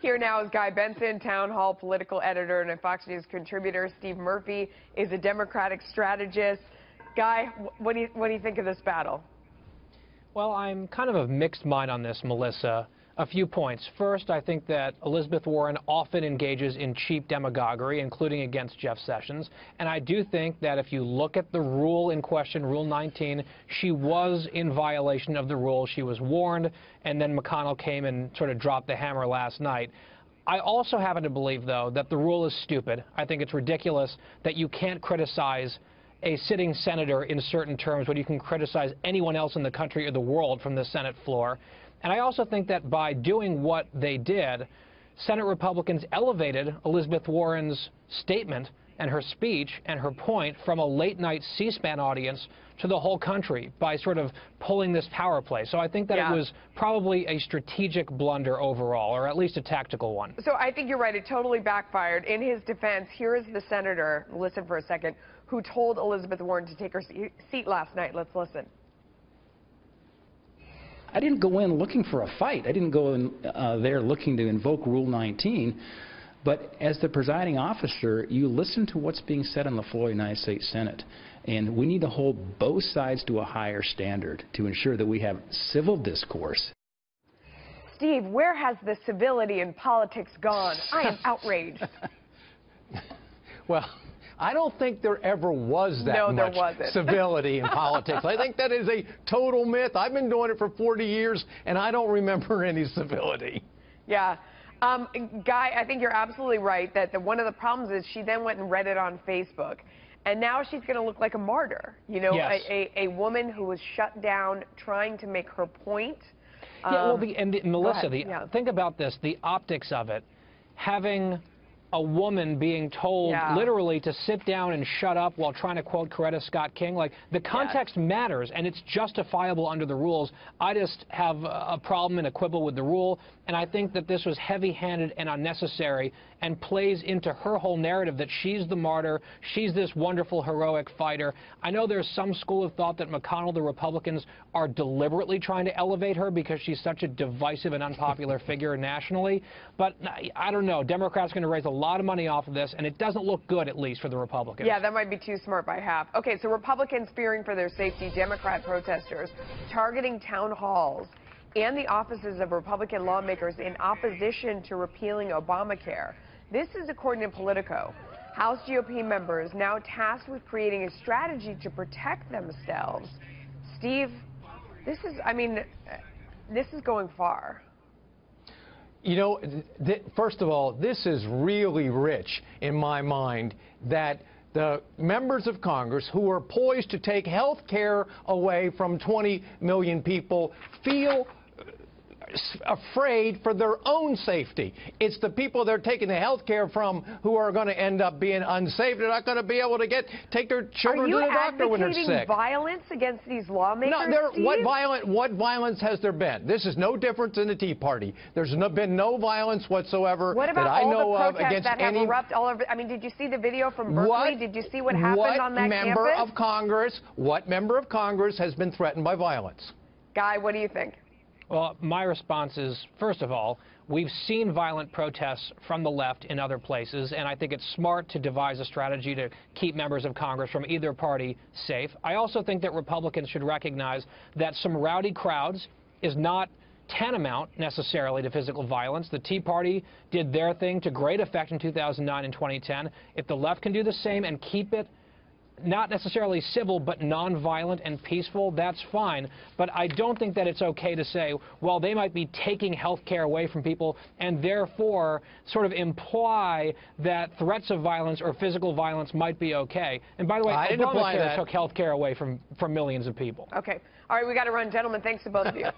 Here now is Guy Benson, Town Hall political editor and a Fox News contributor. Steve Murphy is a Democratic strategist. Guy, what do you think of this battle? Well, I'm kind of mixed mind on this, Melissa. A few points. First, I think that Elizabeth Warren often engages in cheap demagoguery, including against Jeff Sessions. And I do think that if you look at the rule in question, Rule 19, she was in violation of the rule. She was warned, and then McConnell came and sort of dropped the hammer last night. I also happen to believe, though, that the rule is stupid. I think it's ridiculous that you can't criticize a sitting senator in certain terms when you can criticize anyone else in the country or the world from the Senate floor. And I also think that by doing what they did, Senate Republicans elevated Elizabeth Warren's statement and her speech and her point from a late-night C-SPAN audience to the whole country by sort of pulling this power play. So I think that it was probably a strategic blunder overall, or at least a tactical one. So I think you're right. It totally backfired. In his defense, here is the senator, listen for a second, who told Elizabeth Warren to take her seat last night. Let's listen. I didn't go in looking for a fight. I didn't go in there looking to invoke Rule 19. But as the presiding officer, you listen to what's being said on the floor of the United States Senate. And we need to hold both sides to a higher standard to ensure that we have civil discourse. Steve, where has the civility in politics gone? I am outraged. Well, I don't think there ever was that much civility in politics. I think that is a total myth. I've been doing it for 40 years, and I don't remember any civility. Yeah. Guy, I think you're absolutely right that one of the problems is she then went and read it on Facebook. And now she's going to look like a martyr, you know, a woman who was shut down trying to make her point. Yeah, well, Melissa, think about this, the optics of it, having a woman being told literally to sit down and shut up while trying to quote Coretta Scott King. Like, the context matters, and it's justifiable under the rules. I just have a problem and a quibble with the rule, and I think that this was heavy-handed and unnecessary and plays into her whole narrative that she's the martyr, she's this wonderful, heroic fighter. I know there's some school of thought that McConnell, the Republicans, are deliberately trying to elevate her because she's such a divisive and unpopular figure nationally, but I don't know. Democrats are going to raise a lot of money off of this, and it doesn't look good, at least, for the Republicans. Yeah, that might be too smart by half. Okay, so Republicans fearing for their safety, Democrat protesters targeting town halls and the offices of Republican lawmakers in opposition to repealing Obamacare. This is according to Politico. House GOP members now tasked with creating a strategy to protect themselves. Steve, this is, I mean, this is going far. You know, first of all, this is really rich in my mind that the members of Congress who are poised to take health care away from 20 million people feel afraid for their own safety. It's the people they're taking the health care from who are going to end up being unsafe. They're not going to be able to take their children to the doctor when they're sick. Are you advocating violence against these lawmakers, No, Steve? what violence has there been? This is no different than the Tea Party. There's been no violence whatsoever that I know of against that have erupted all over? I mean, did you see the video from Berkeley? Did you see what happened on that campus? What member of Congress has been threatened by violence? Guy, what do you think? Well, my response is, first of all, we've seen violent protests from the left in other places, and I think it's smart to devise a strategy to keep members of Congress from either party safe. I also think that Republicans should recognize that some rowdy crowds is not tantamount necessarily to physical violence. The Tea Party did their thing to great effect in 2009 and 2010. If the left can do the same and keep it not necessarily civil, but nonviolent and peaceful, that's fine. But I don't think that it's okay to say, well, they might be taking health care away from people and therefore sort of imply that threats of violence or physical violence might be okay. And by the way, Obamacare took health care away from millions of people. Okay. All right, we got to run. Gentlemen, thanks to both of you.